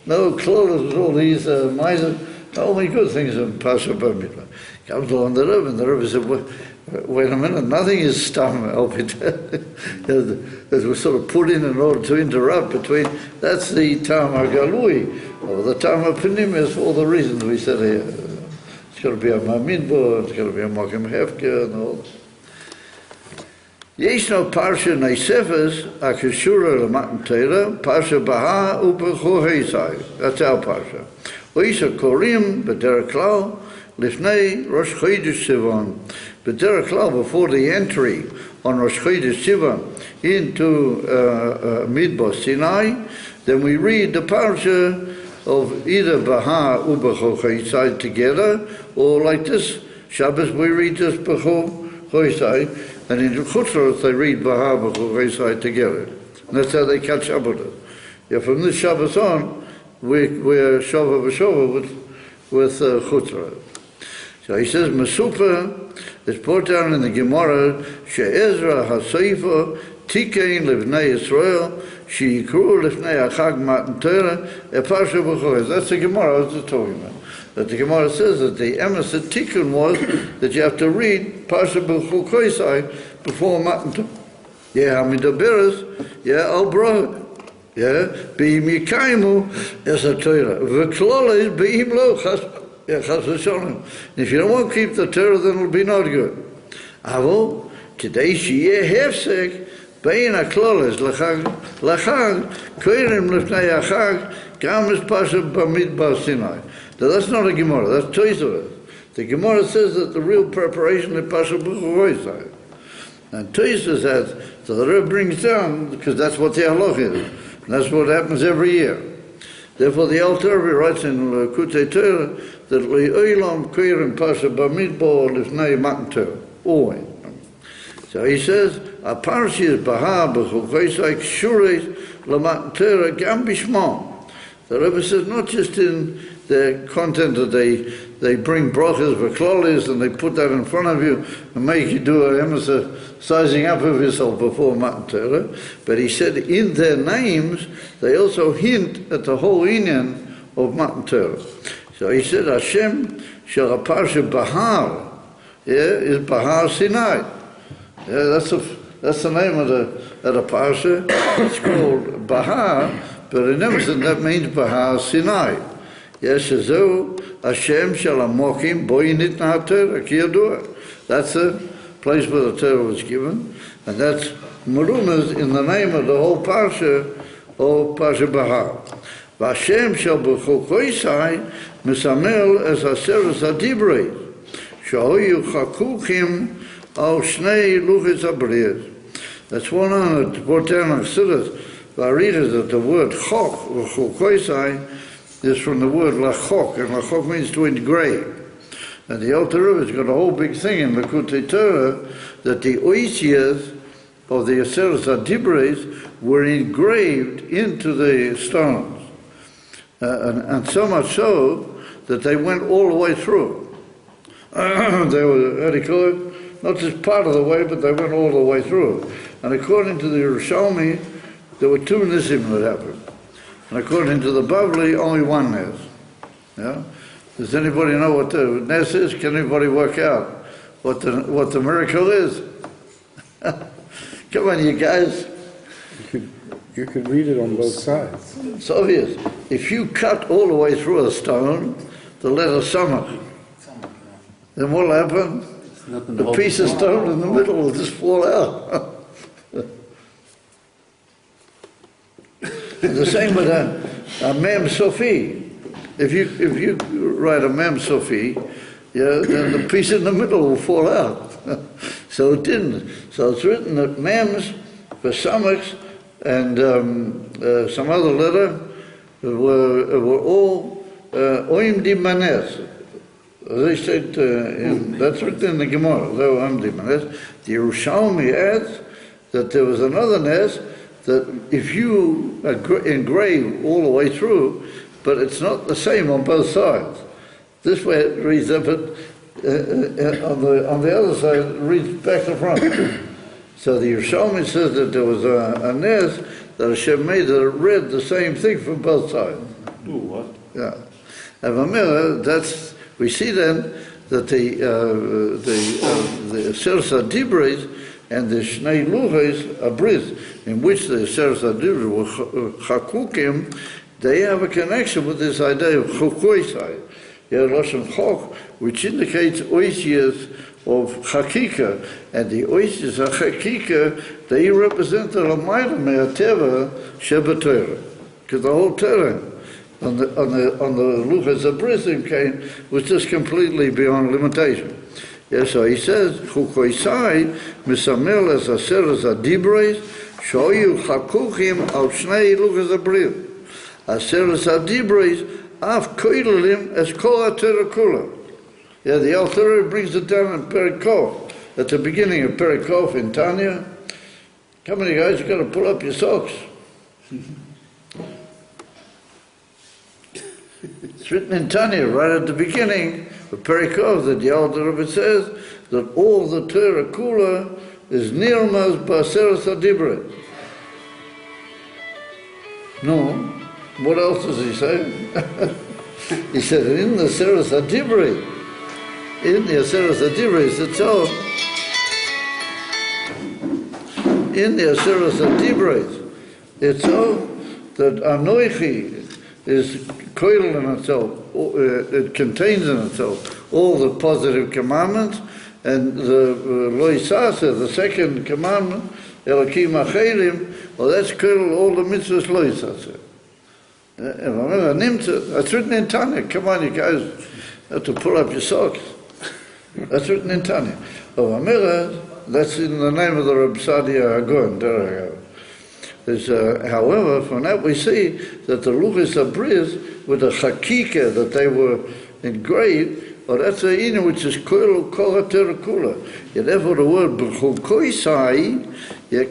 No clothes, all these miser, only good things in Pasha Bamidbar. Comes along the Rebbe, and the Rebbe said, wait a minute, nothing is stam, that was sort of put in order to interrupt between, that's the Tam HaGalui, or the Tam HaPnimius, for all the reasons we said here. It's got to be a Mamidbar, it's got to be a Mokim Hefker, and all that. Yeshno Parsha Neisefes, Akashura Lamatan Torah, Parsha Baha Behukosai. That's our Parsha. Oisha Korim, B'derech Klau, Lifnei Rosh Chodesh Sivan. B'derech Klau, before the entry on Rosh Chodesh Sivan into Midbar Sinai, then we read the Parsha of either Baha Behukosai together, or like this Shabbos we read just Behukosai. And in Chutzros they read Baha Behukosai together. And that's how they catch up with it. Yeah, from this Shabbos on, we're Shova V'Shova with Chutzros. So he says, Mesupa is put down in the Gemara, She'ezra HaSeifa Tikein Livnei Yisrael, She'ikru Livnei Achag Matan Torah, Parsha Behukosai. That's the Gemara I was just talking about. That the Gemara says that the emes tikkun was that you have to read Parsha Behukosai before Matan Torah. Yeah, Hamidaberes, yeah, al bracha. Yeah, Be'im Yikaimu, yes, a Torah. V'kloles Be'im lo, chas v'shonim. If you don't want to keep the Torah, then it'll be not good. Avo, today sheyeh hefsek, Be'in ha'kloles, l'chag, koirim l'fnei ha'chag, gam es Parsha Bamidbar Sinai. Now, that's not a Gemara, that's Tosafos. The Gemara says that the real preparation is Parsha Behukosai. And Tosafos says, so the Rebbe brings down, because that's what the halach is. And that's what happens every year. Therefore, the Alter Rebbe writes in Kutei Torah that Le'olam koirim Parsha Bamidbar Lifnei Matan Torah. Always. So he says, a parashas Bahar Behukosai Kshuris Lamatan Torah Gam Bishmo. The Rebbe says not just in the content that they bring brachas v'klolis and they put that in front of you and make you do a sizing up of yourself before Matan Torah, but he said in their names they also hint at the whole inyan of Matan Torah. So he said Hashem shel parsha Bahar, is Bahar Sinai. That's the name of the parsha. It's called Bahar, but in Emerson that means Bahar Sinai. Yes, Shazu Hashem shel Amokim Bo Yinitna HaTorah Ki Yadua. That's the place where the Torah was given, and that's Marunas in the name of the whole parsha of Parsha Bahar. Vashem shel Behukosai Misamel as Haseres Hadibrei Shahoyu Chakukim Al Shnei Luchos Habriyos. That's one on the Bortan Chassidus. I read it that the word Chok or Behukosai is from the word lachok, and lachok means to engrave. And the Alter Rebbe's got a whole big thing in Likutei Torah that the oisias of the Haseres Hadibrei were engraved into the stones, and so much so that they went all the way through. They were, how do you call it? Not just part of the way, but they went all the way through. And according to the Yerushalmi, there were two nisim that happened. And according to the Bavli, only one nes. Yeah? Does anybody know what the nes is? Can anybody work out what the miracle is? Come on, you guys. You could read it on both sides. It's obvious. If you cut all the way through a stone, the letter samach, then what'll happen? The piece of stone in the middle will just fall out. The same with a mem sofi. If you write a mem sofi, then the piece in the middle will fall out. So it didn't. So it's written that mems, besamachs, and some other letter were all oim di manes. They said that's written in the Gemara. They were oim di manes. The Yerushalmi adds that there was another nes, that if you engrave all the way through, but it's not the same on both sides. This way it reads up it, on the other side it reads back to front. So the Yerushalmi says that there was a nes that Hashem made that read the same thing from both sides. Ooh, what? Yeah. And that's, we see then that the Haseres Hadibrei and the Shnei Luchos Habriyos, in which the Haseres Hadibrei were Chakukim, they have a connection with this idea of Chukosai, Lashon Chok, which indicates oisias of Chakika, and the oisias of Chakika, they represent the Ramayla Me'ateva Shebatorah, because the whole Torah on the Luchos Habriyos was just completely beyond limitation. Yeah, so he says, Behukosai misamel as Haseres Hadibrei shoyu chakuchim al shnei Luchos Habriyos. Haseres Hadibrei af koidelim as kol haTorah kula. Yeah, the Alter Rebbe brings it down in Perikov, at the beginning of Perikov in Tanya. Come on, you guys, you got to pull up your socks. It's written in Tanya right at the beginning of Perikov that the Alter Rebbe says that all the Torah Kula is nirmaz b'Haseres Hadibrei. No, what else does he say? He said in the Haseres Hadibrei, itself, in the Haseres Hadibrei itself, that Anoichi is koil in itself, it contains in itself all the positive commandments, and the lo yisaseh, the second commandment, Elokim Acherim, well, that's koil all the mitzvahs lo yisaseh. That's written in Tanya. Come on, you guys have to pull up your socks. That's written in Tanya. That's in the name of the Reb Sadia Hagon. However, from that we see that the Luchos Habriyos with the Chakika that they were engraved or that's the inyan which is kol terakula. Therefore, the word Behukosai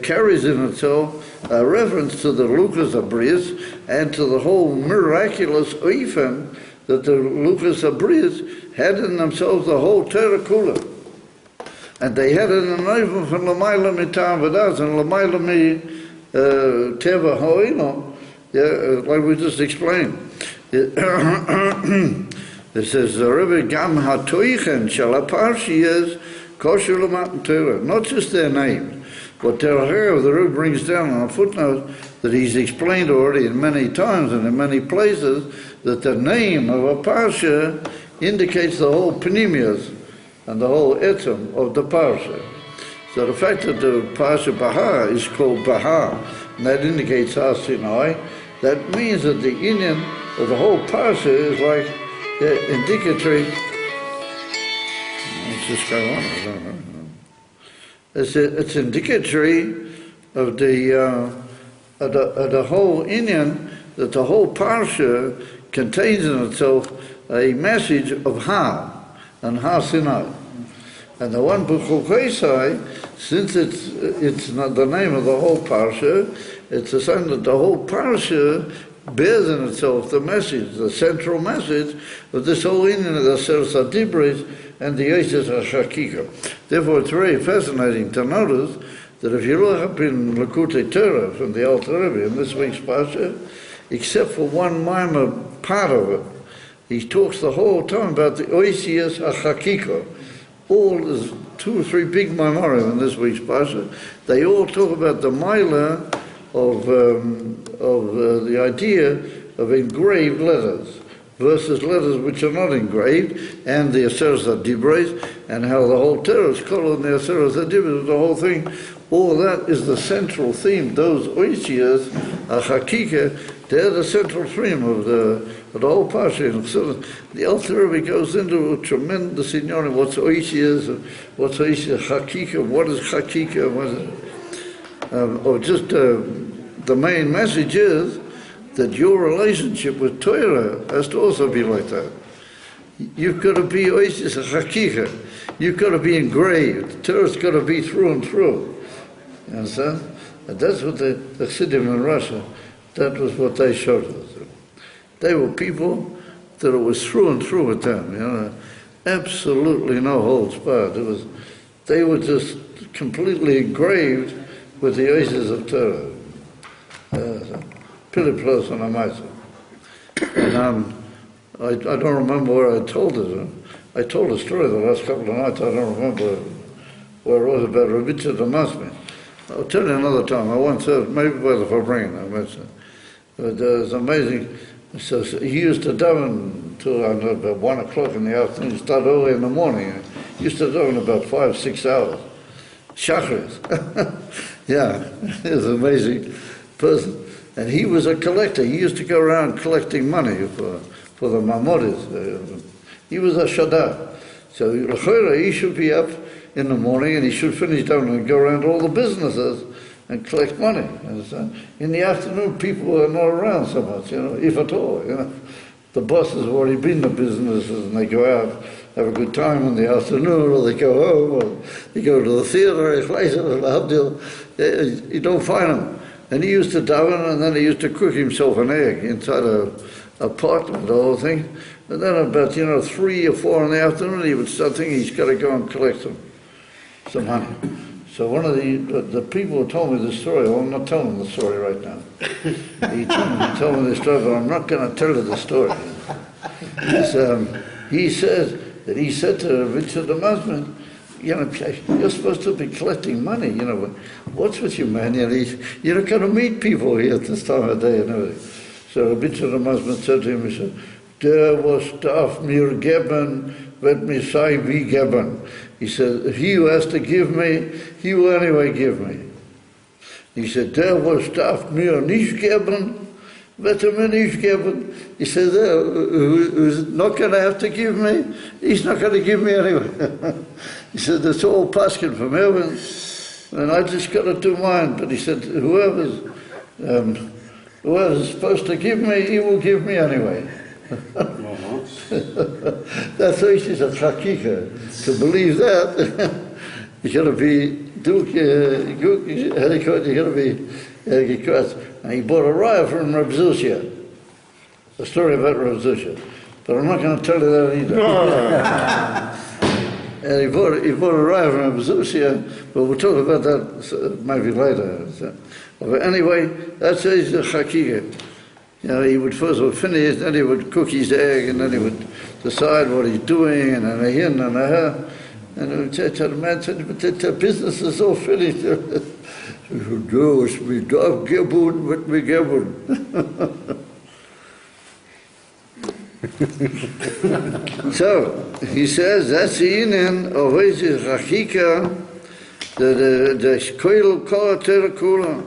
carries in itself a reference to the Lukas Abrius and to the whole miraculous oifen that the Lukas Abrius had in themselves the whole terakula. And they had it in an oifen from Lamaila mitam v'das and Lamaila mi teva ha'olam. Like we just explained. It says, Rabbi Gam ha'toichen shel ha'parshiyas kosher l'matan Torah. Not just their names, but the Rebbe brings down on a footnote that he's explained already in many times and in many places that the name of a parsha indicates the whole pnimius and the whole etzem of the parsha. So the fact that the parsha Baha is called Baha, and that indicates Har Sinai, that means that the inyan of the whole parsha is like indicatory. What's this going on? I don't know. It's indicatory of the whole inyan, that the whole parsha contains in itself a message of Har and Har Sinai. And the one Behukosai, since it's not the name of the whole parsha, it's a sign that the whole parsha bears in itself the message, the central message of this whole inyan of the Seres HaDibros and the Yoshes HaShakika. Therefore, it's very fascinating to notice that if you look up in Likutei Torah from the Alter Rebbe in this week's parsha, except for one minor part of it, he talks the whole time about the Yoshes HaShakika. All there's 2 or 3 big memorim in this week's parsha. They all talk about the milah of the idea of engraved letters versus letters which are not engraved, and the Seres HaDibros, and how the whole Torah is called the Seres HaDibros, the whole thing. All that is the central theme. Those oisias, Achakika, they're the central theme of the whole parsha. So the Alter Rebbe goes into a tremendous inyan of what's oisias, what's oisias Chakika, what is Chakika, what is, or just the main message is that your relationship with Torah has to also be like that. You've got to be oisias Chakika. You've got to be engraved. Torah's got to be through and through. You understand? And that's what the Chassidim in Russia, that was what they showed us. They were people that it was through and through with them, absolutely no holds barred. They were just completely engraved with the oasis of Torah. Pretty close on a matter. And I don't remember where I told it. I told a story the last couple of nights. I don't remember where it was about Rabbi Gafne. I'll tell you another time. I once said, maybe by the Fabring, I mentioned. But it's amazing. So he used to daven till about 1 o'clock in the afternoon. He started early in the morning. He used to daven about 5-6 hours. Shachris. Yeah, he was an amazing person. And he was a collector. He used to go around collecting money for the Mamoris. He was a Shadar. So he should be up in the morning and he should finish down and go around all the businesses and collect money. In the afternoon, people are not around so much, if at all. The bosses have already been to businesses and they go out, have a good time in the afternoon, or they go home, or they go to the theater, you don't find them. And he used to daven, and then he used to cook himself an egg inside an apartment, the whole thing. And then about, 3 or 4 in the afternoon, he would start thinking he's got to go and collect some honey. So one of the people who told me this story, well, I'm not telling the story right now. He told me this story, but I'm not going to tell you the story. He said that he said to Richard the husband, you're supposed to be collecting money, what's with you, man? You're not going to meet people here at this time of day and everything. So Richard the husband said to him, he said, "Der was darf mir geben, wird mir sei wie geben." He said, he who has to give me, he will anyway give me. He said, "Der was darf mir nicht geben, wird mir nicht geben." He said, who's not going to have to give me, he's not going to give me anyway. He said, it's all paskin from heaven, and I just got to do mine. But he said, whoever's supposed to give me, he will give me anyway. That's why she's a chakika. To believe that, you got to be you got to be gekratz. And he bought a raya from Reb Zulshia. A story about Reb Zulshia. But I'm not going to tell you that either. And he bought a raya from Reb Zulshia, but we'll talk about that maybe later. But anyway, that's his chakika. You know, he would first of all finish, then he would cook his egg, and then he would decide what he's doing, and then a hin and a her. And he would say to the man, but the business is all finished. He said, no, it's me dog gibun with me gibun. So, he says, that's the inen of his chakika, the koil kol terakula.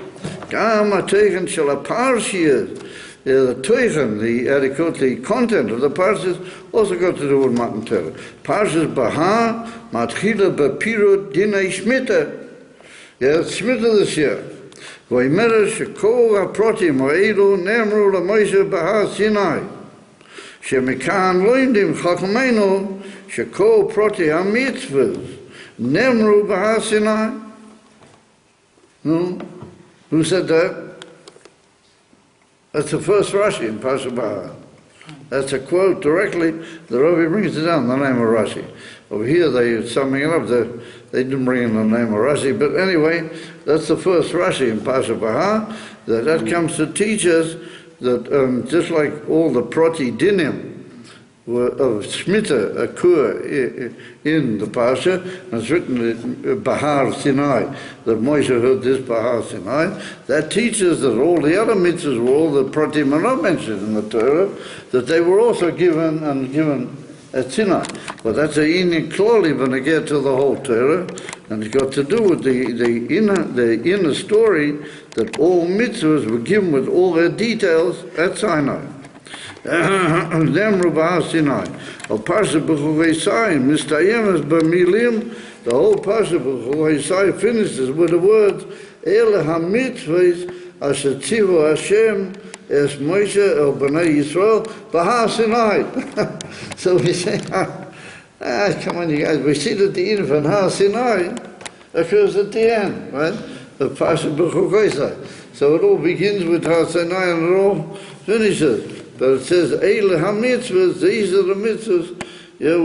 Gam a teichen shel a parashas. The teichen, the content of the parashas, also got to do with Matan Torah. Parashas Bahar, matchila bepirut dinei shmita. Yeah, shmita this year. V'imera shekol haprotim ha'elu nemru l'Moshe Bahar Sinai. Shemikan loimdim chachmeinu shekol proti ha'mitzvahs nemru Bahar Sinai. No? Who said that? That's the first Rashi in Parashat Bahar. That's a quote directly. The Rabbi brings it down, the name of Rashi. Over here they're summing it up. They didn't bring in the name of Rashi. But anyway, that's the first Rashi in Parashat Bahar. That comes to teach us that just like all the proti dinim of Shemitah occur in the Pasha, and it's written in Bahar Sinai, that Moshe heard this Bahar Sinai, that teaches that all the other mitzvahs, all the pratim are not mentioned in the Torah, that they were also given at Sinai. But that's a inequality when they get to the whole Torah, and it's got to do with the inner story that all mitzvahs were given with all their details at Sinai. Nemru Bahar Sinai. Al parashat Behukosai mistayemes b'milim. The whole parashat Behukosai finishes with the words Ele hamitzvos asher tzivu Hashem es Moshe el bnei Yisrael Bahar Sinai. So we say, come on, you guys. We see that the infant Har Sinai occurs at the end, right? The parashat Behukosai. So it all begins with Har Sinai and it all finishes. But it says, Eile ha-mitzvahs, these are the mitzvahs,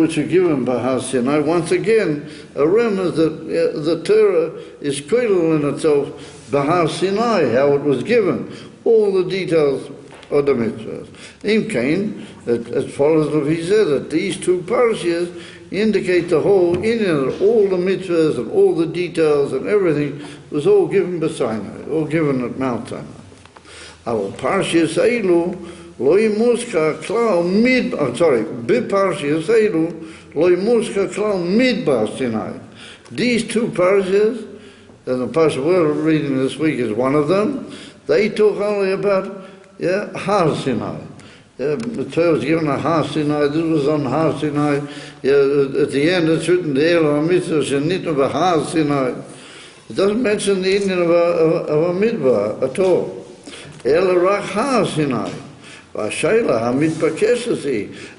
which are given by Har Sinai. Once again, a remnant that the Torah is koilel in itself, by Har Sinai, how it was given, all the details of the mitzvahs. In Cain, as follows what he said, that these two parashas indicate the whole inner, all the mitzvahs and all the details and everything was all given by Sinai, all given at Mount Sinai. Our parashas eilu, Loi muska klau biparashas eilu, loi muska klau midbar Sinai. These two parashas, and the parasha we're reading this week is one of them, they talk only about Har Sinai. The Torah was given a Har Sinai, this was on Har Sinai. At the end it's written, the Elo HaMitzvah Shenitnu B'Har Sinai. It doesn't mention the Indian of a midbar at all. Elo Rak Har Sinai. V'ashayla ha-mitbakeshes,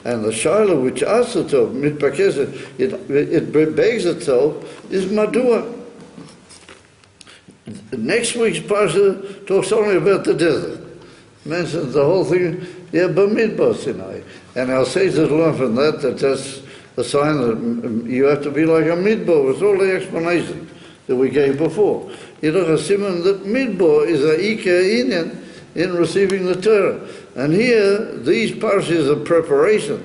and the shayla which asks itself, mitbakeshes, it begs itself, is madua. Next week's parsha talks only about the desert. Mentions the whole thing, b'midbar Sinai. And our sages learn from that that's a sign that you have to be like a midbar, with all the explanations that we gave before. You know, a simon that midbar is a ikar in receiving the Torah. And here, these parashas of preparation,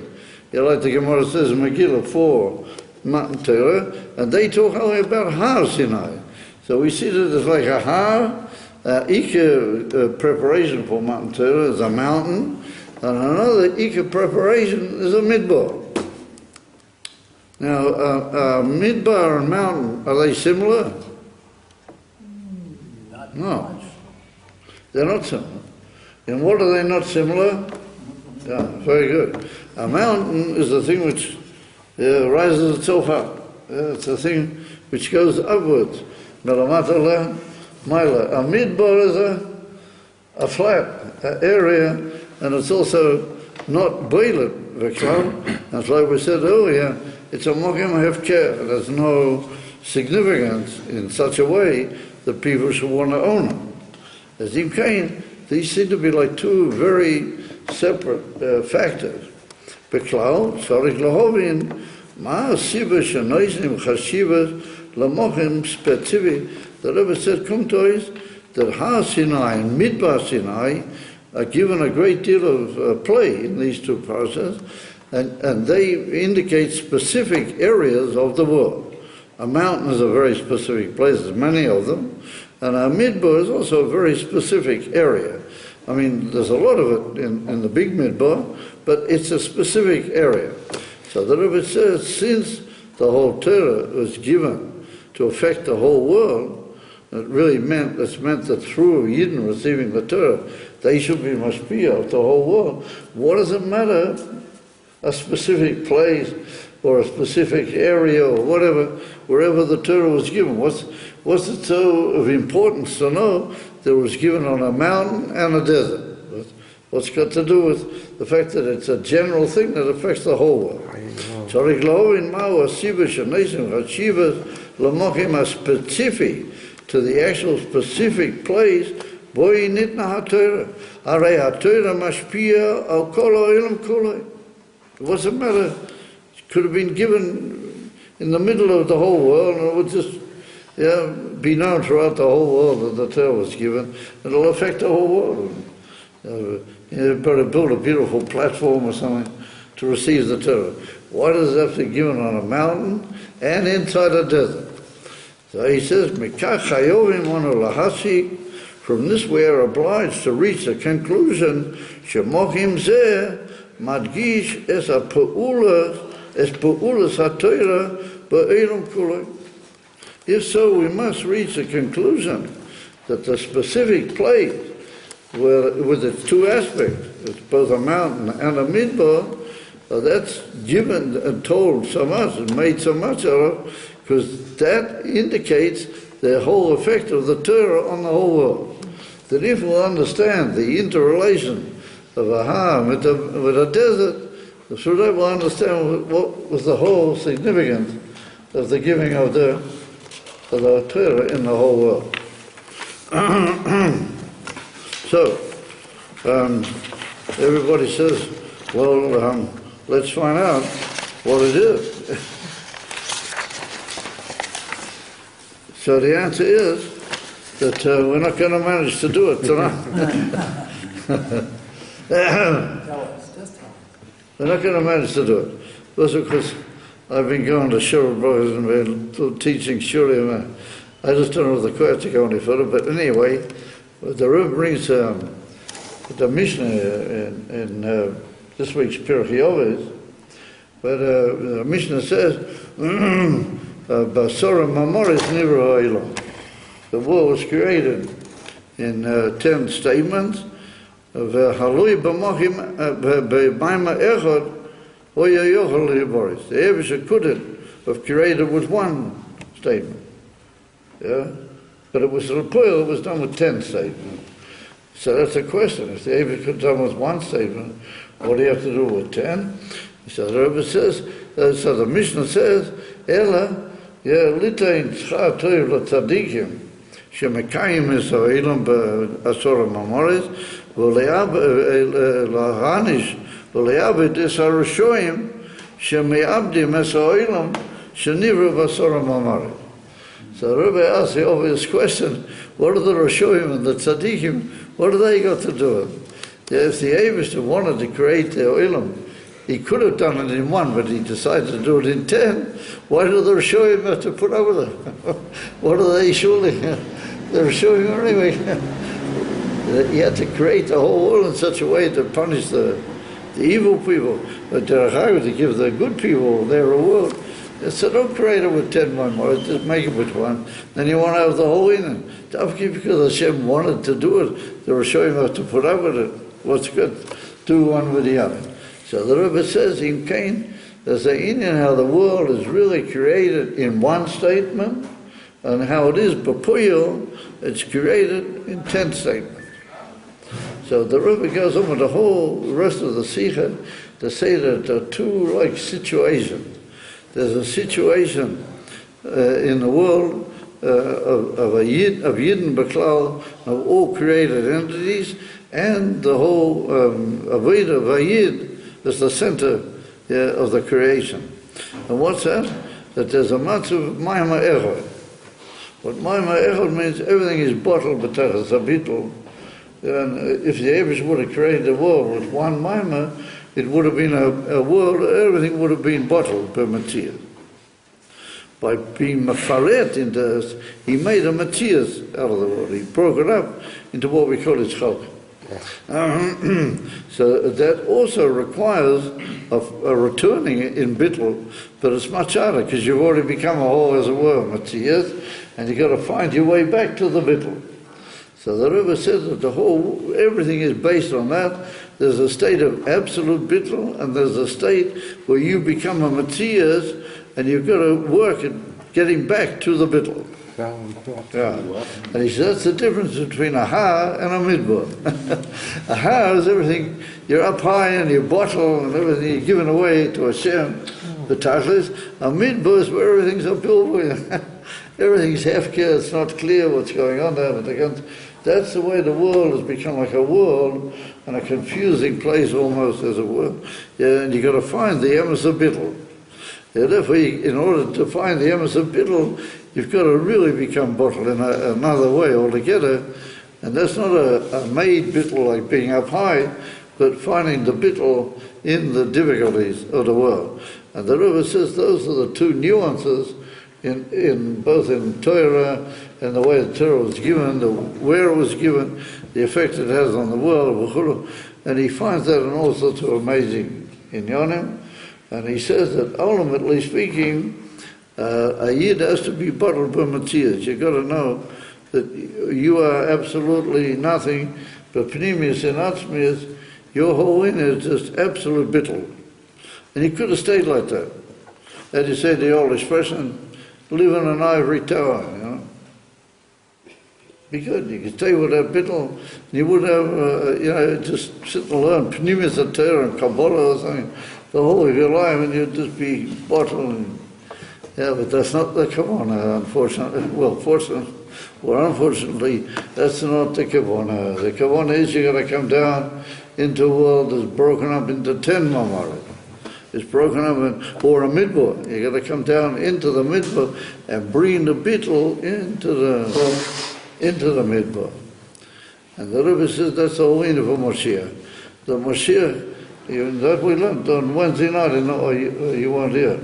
like the Gemara says in Megillah 4, Matan Torah, and they talk only about Har Sinai. So we see that it's like a Har, Ikar preparation for Matan Torah is a mountain, and another Ikar preparation is a midbar. Now, midbar and mountain, are they similar? No. They're not similar. And what are they not similar? Yeah, very good. A mountain is a thing which rises itself up. It's a thing which goes upwards. Melamatala, Maila. A midbar is a flat area, and it's also not boilet, That's like we said earlier, it's a mokim hefker. There's no significance in such a way that people should want to own them. As in Cain, these seem to be like two very separate factors. Beklau, tzarich lahovin, ma hasiba shenoiznim chashivas lamokim specific. The Rebbe said, come to us, that Har Sinai and Midbar Sinai are given a great deal of play in these two parashas, and they indicate specific areas of the world. A mountain is a very specific place, there's many of them, and a Midbar is also a very specific area. I mean, there's a lot of it in the big Midbar, but it's a specific area. So the Rebbe says, since the whole Torah was given to affect the whole world, it's meant that through Yidden receiving the Torah, they should be mashpia of the whole world. What does it matter, a specific place or a specific area or whatever, wherever the Torah was given? What's it so of importance to know that it was given on a mountain and a desert? What's got to do with the fact that it's a general thing that affects the whole world? Tzarich lahovin ma'u hasiba shenoiznim chashivas lamokim haspecific, to the actual specific place, boi nitna haTorah. Arei haTorah mashpia al kol ha'olam kulei. What's the matter? It could have been given in the middle of the whole world, and it would just be known throughout the whole world that the Torah was given. It'll affect the whole world. You've got to build a beautiful platform or something to receive the Torah. Why does it have to be given on a mountain and inside a desert? So he says, from this we are obliged to reach the conclusion, shemokim zeh madgish es pa'ulas ha'torah ba'elam kulei. If so, we must reach the conclusion that the specific place, with its two aspects, it's both a mountain and a midbar, that's given and told so much and made so much out of, because that indicates the whole effect of the Torah on the whole world. That if we understand the interrelation of a Har with a desert, so that we'll understand what was the whole significance of the giving of the Torah in the whole world. So, everybody says, well, let's find out what it is. So the answer is that we're not going to manage to do it tonight. We're not going to manage to do it. Also because I've been going to Shiur brothers and been teaching Shiur. I just don't know if the quotes to go any further, but anyway, the Rebbe brings the Mishnah in this week's parashas, but the Mishnah says, Basora Mamoris Nivra Ha'olam. The world was created in 10 statements. Halui b'mochim b'mayma echad hoya yochel liboris. The Eibusha couldn't have created with one statement. Yeah, but it was Rapoil. It was done with 10 statements. So that's a question. If the Eibusha could have done with one statement, what do you have to do with 10? So the Rebbe says. So the Mishnah says, Ela. ליטאין צריכה טוב לצדיקים שמקיים את העולם בעשור הממורס ולהעניש ולעבד את הרשעים שמאבדים את העולם שנברא בעשור הממורס. So the Rebbe asked the obvious question, what are the Rishonim and the Tzaddikim, what do they got to do with it? If the Eibusha wanted to create the Olam, he could have done it in one, but he decided to do it in 10. Why do the Rishonim have to put up with it? What are they surely? The Rishonim anyway. He had to create the whole world in such a way to punish the evil people, but to give the good people their reward. So don't create it with 10 more, just make it with one. Then you want to have the whole in it. Because Hashem wanted to do it, the Rishonim have to put up with it. What's good? Do one with the other. So the Rebbe says in Cain, there's an Indian how the world is really created in one statement, and how it is Bapuyel, it's created in 10 statements. So the Rebbe goes on with the whole rest of the Sikha, to say that there are two like situations. There's a situation in the world of Yidden Beklal, of all created entities, and the whole Avodah Vayid is the center of the creation. And what's that? That there's a matzav Maima Echad. What Maima Echad means, everything is bottled b'tachas habitl. And if the Abish would have created the world with one Maima, it would have been a world, everything would have been bottled per Matthias. By being mafaret into us, he made a Matthias out of the world. He broke it up into what we call its chalk. So that also requires a returning in bittul, but it's much harder because you've already become a whole, as it were, Matthias, and you've got to find your way back to the bittul. So the Rebbe says that everything is based on that. There's a state of absolute bittul, and there's a state where you become a Matthias, and you've got to work at getting back to the bittul. Yeah. And he says that's the difference between a har and a midbar. A har is everything, you're up high and you bottle and everything you're giving away to Hashem, the tachlis. A midbar is where everything's uphill with you. Everything's hefker, it's not clear what's going on there. But that's the way the world has become like a world and a confusing place almost as a world. Yeah, and you've got to find the emes of bittul. Yeah, therefore, in order to find the emes of bittul, you've got to really become bottled in another way altogether. And that's not a made bittul like being up high, but finding the bittul in the difficulties of the world. And the Rebbe says those are the two nuances in both in Torah and the way the Torah was given, where it was given, the effect it has on the world, and he finds that in all sorts of amazing inyanim. And he says that ultimately speaking, a Yid has to be bottled by Matthias. You've got to know that you are absolutely nothing, but Pneumius and Atzmius, your whole in is just absolute bittul. And he could have stayed like that. As you say, the old expression, live in an ivory tower, you know. Be good. You could stay with that bittul, and you would have, just sit and learn Pneumius and Torah and Kabbalah or something the whole of your life, and you'd just be bottled. Yeah, but that's not the kavanah, unfortunately. Well, fortunately, or unfortunately, that's not the kavanah. The kavanah is you've got to come down into a world that's broken up into 10 mamarit. It's broken up or a midbar. You've got to come down into the midbar and bring the bittul into the midbar. And the Rebbe says that's the whole meaning for Moshiach. The Moshiach, that we learned on Wednesday night, you weren't here.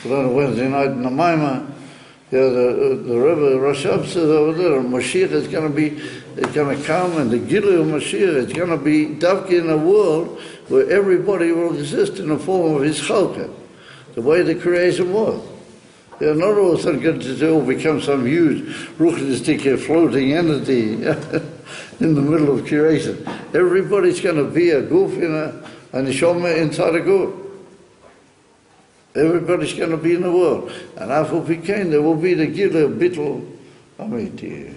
But on Wednesday night in the Maimah, the Rebbe Rashab says over there, Moshiach is going to come, and the Gilui of Moshiach is going to be davki in a world where everybody will exist in the form of his chalka, the way the creation was. They're not all of a sudden going to become some huge ruchnistic floating entity in the middle of creation. Everybody's going to be a goof in a neshama inside a goof. Everybody's going to be in the world. And after Pekain, there will be the Gila Bittul Amiti.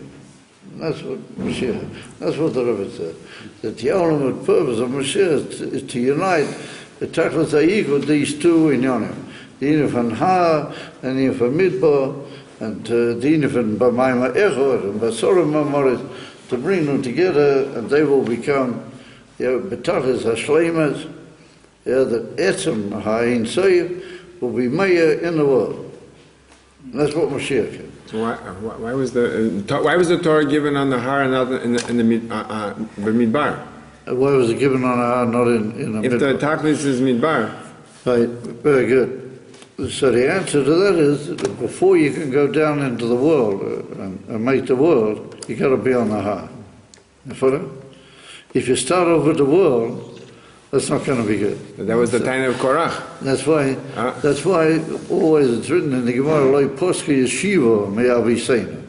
That's what Mashiach, that's what the Rebbe said. That the ultimate purpose of Mashiach is to unite the Tachlis Ha'ik with these two inyanim. The Inif and Ha, and the Inif and Midbar, and the Inif and B'mayma Echor, and Basorim Mamoris, to bring them together, and they will become, B'tachlis HaShleimas, that Etzem Ha'in Soyev will be mayor in the world. And that's what Mashiach is. So why was the Torah given on the Har and not in the Midbar? Why was it given on the Har, not in the Midbar? If the Tachlis is Midbar. Right, very good. So the answer to that is that before you can go down into the world and make the world, you got to be on the Har. You follow? If you start off with the world, that's not going to be good. That was the time of Korach. That's why always it's written in the Gemara, like Poska Yeshiva, may I be saying.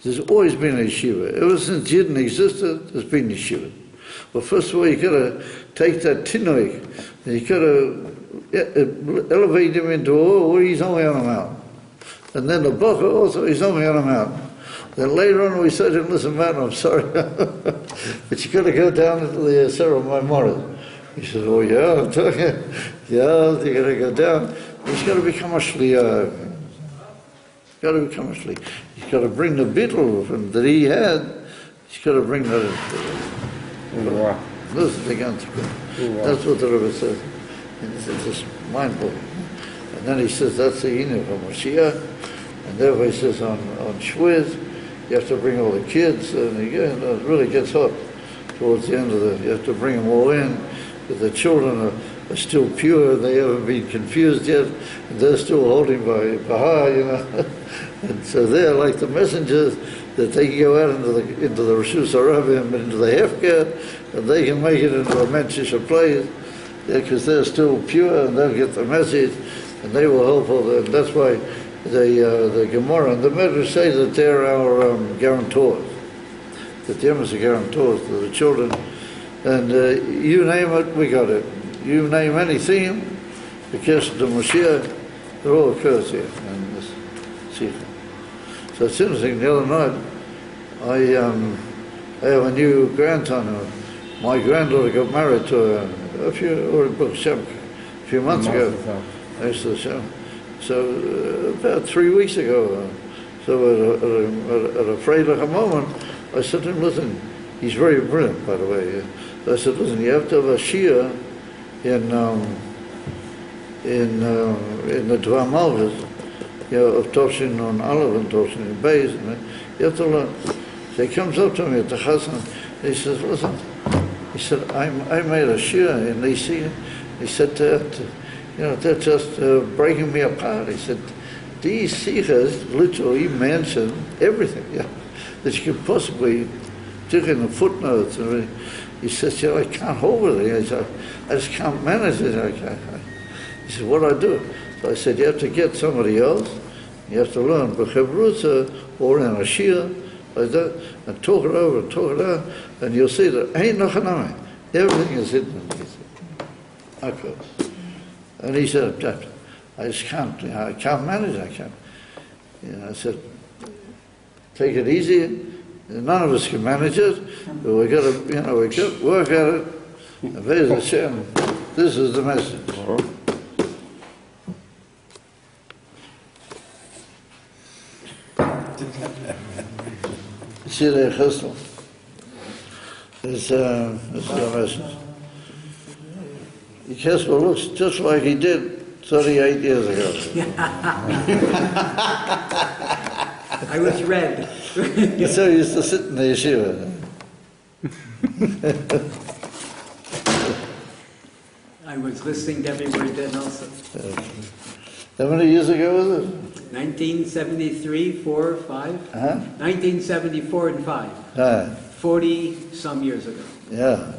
There's always been a yeshiva. Ever since Yidden existed, there's been yeshiva. But first of all, you got to take that tinoik, and you got to elevate him into, he's only on a mountain. And then the Baka also, he's only on a mountain. Then later on we said to him, listen, man, I'm sorry, but you got to go down into the Sarah Maimorah. He says, oh yeah, yeah, they're going to go down. He's got to become a shliach. He's got to become a shliach. He's got to bring the beetle that he had. He's got to bring that. Wow. This is the answer. That's what the Rebbe says. And it's just mind-blowing. And then he says, that's the Inu from Mashiach. And therefore he says on Shavuos, you have to bring all the kids. And again, it really gets hot towards the end of you have to bring them all in. But the children are still pure. They haven't been confused yet. And they're still holding by Baha, you know. And so they're like the messengers that they can go out into the Rishus Harabim, into the Hefker, and they can make it into a Menchish place, because they're still pure and they'll get the message, and they will help all that. And that's why the Gemara and the Medrash say that they're our guarantors, that the Emes are guarantors to the children. And you name it, we got it. You name anything, because of the Mashiach, they're all occurs here in this Sikha. So it's interesting, the other night, I have a new grandson. My granddaughter got married to a few months ago. So about 3 weeks ago, so at a Freilich moment, I said to him, listen, he's very brilliant, by the way. I said, listen, you have to have a Shiur in the Davar Malchus, you know, of Toshin on Aleph and Toshin in Beis. You have to learn. So he comes up to me at the Chassan, and he says, listen, he said, I made a Shiur in DC. He said, they're just breaking me apart. He said, these sikhs literally mention everything, yeah, that you could possibly take in the footnotes. And he says, I can't hold with it. He said, I just can't manage it. He said, what do I do? So I said, you have to get somebody else. You have to learn b'chevrutza or in a shiur like that, and talk it over and talk it out, and you'll see that ain't nothing. Everything is hidden. He said, okay. And he said, I just can't. I can't manage. I can't. I said, take it easy. None of us can manage it, but we got to, we got to work at it. And Be'ez Hashem, this is the message. See the Chesel. This is the message. The Chesel looks just like he did 38 years ago. I was red. He so used to sit in the yeshiva. I was listening to every word then also. How many years ago was it? 1973, 4, 5? Huh? 1974 and 5. 40 some years ago. Yeah.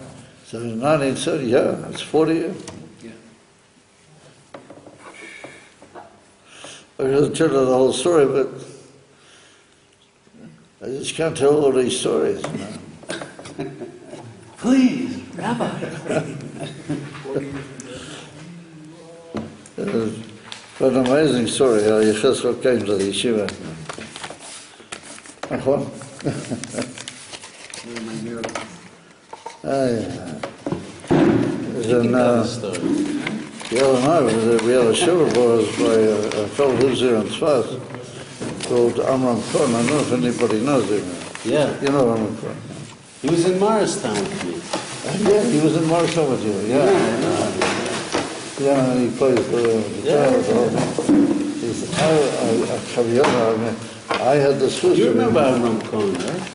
So 1970, yeah, it's 40 years. Yeah. I'm going to tell you the whole story, but I just can't tell all these stories. Please, Rabbi. What an amazing story how Yecheskel came to the yeshiva. The other night we had a shiur by a fellow who lives here in Tzfat called Amram Cohen. I don't know if anybody knows him. Yeah. You know Amram Cohen. He was in Morristown with me. Yeah, he was in Morristown with you. Yeah. Yeah, and he plays the guitar. He said, I had the Swiss. You remember Amram Cohen, right?